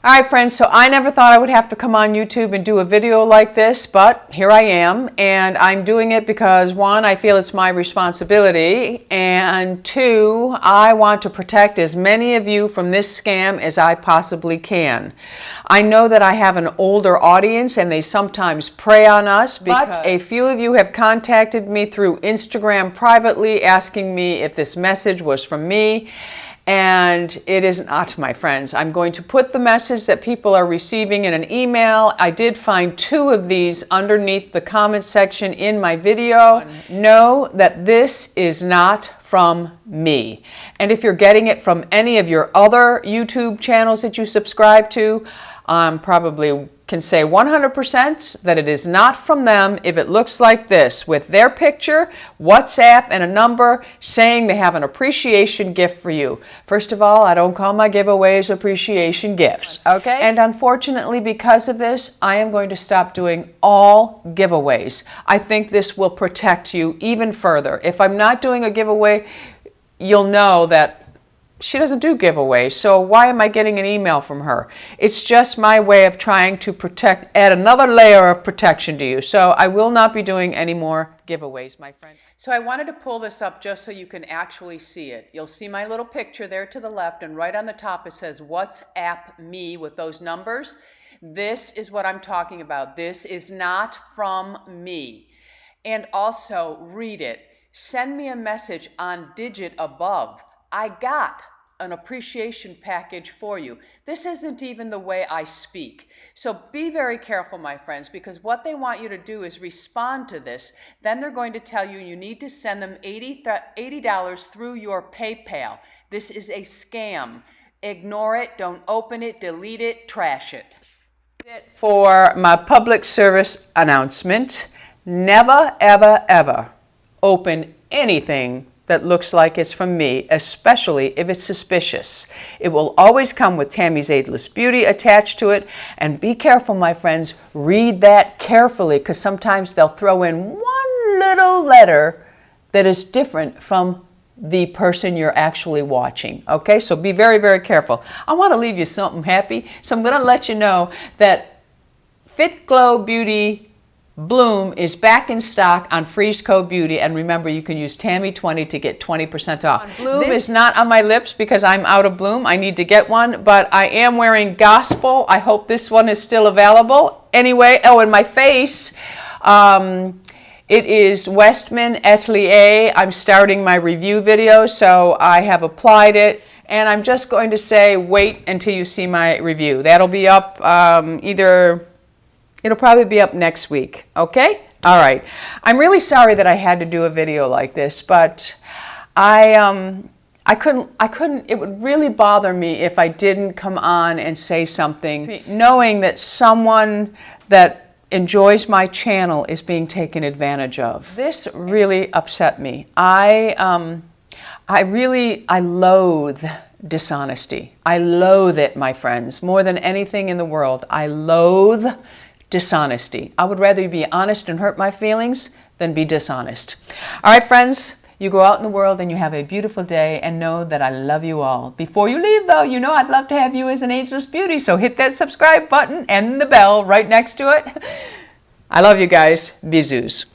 All right, friends, so I never thought I would have to come on YouTube and do a video like this, but here I am, and I'm doing it because, one, I feel it's my responsibility, and two, I want to protect as many of you from this scam as I possibly can. I know that I have an older audience, and they sometimes prey on us, but a few of you have contacted me through Instagram privately asking me if this message was from me. And it is not, my friends. I'm going to put the message that people are receiving in an email. I did find 2 of these underneath the comment section in my video. Know that this is not from me. And if you're getting it from any of your other YouTube channels that you subscribe to, probably can say 100% that it is not from them if it looks like this, with their picture, WhatsApp, and a number saying they have an appreciation gift for you. First of all, I don't call my giveaways appreciation gifts, okay? And unfortunately, because of this, I am going to stop doing all giveaways. I think this will protect you even further. If I'm not doing a giveaway, you'll know that she doesn't do giveaways, so why am I getting an email from her? It's just my way of trying to add another layer of protection to you. So I will not be doing any more giveaways, my friend. So I wanted to pull this up just so you can actually see it. You'll see my little picture there to the left, and right on the top it says WhatsApp me with those numbers. This is what I'm talking about. This is not from me. And also, read it. Send me a message on digit above. I got an appreciation package for you. This isn't even the way I speak. So be very careful, my friends, because what they want you to do is respond to this. Then they're going to tell you you need to send them $80 through your PayPal. This is a scam. Ignore it, don't open it, delete it, trash it. For my public service announcement, never, ever, ever open anything that looks like it's from me, especially if it's suspicious. It will always come with Tammy's Ageless Beauty attached to it. And be careful, my friends, read that carefully, because sometimes they'll throw in one little letter that is different from the person you're actually watching. Okay, so be very, very careful. I want to leave you something happy, so I'm going to let you know that Fit Glow Beauty Bloom is back in stock on Freeze Code Beauty, and remember, you can use Tammy20 to get 20% off. Bloom is not on my lips because I'm out of bloom. I need to get one, but I am wearing Gospel. I hope this one is still available. Anyway, oh, and my face, it is Westman Atelier. I'm starting my review video, so I have applied it. And I'm just going to say, wait until you see my review. That'll be up it'll probably be up next week, okay? All right. I'm really sorry that I had to do a video like this, but I couldn't, it would really bother me if I didn't come on and say something, knowing that someone that enjoys my channel is being taken advantage of. This really upset me. I loathe dishonesty. I loathe it, my friends, more than anything in the world. I loathe dishonesty. I would rather be honest and hurt my feelings than be dishonest. All right, friends, you go out in the world and you have a beautiful day, and know that I love you all. Before you leave, though, you know I'd love to have you as an Ageless Beauty, so hit that subscribe button and the bell right next to it. I love you guys. Bisous.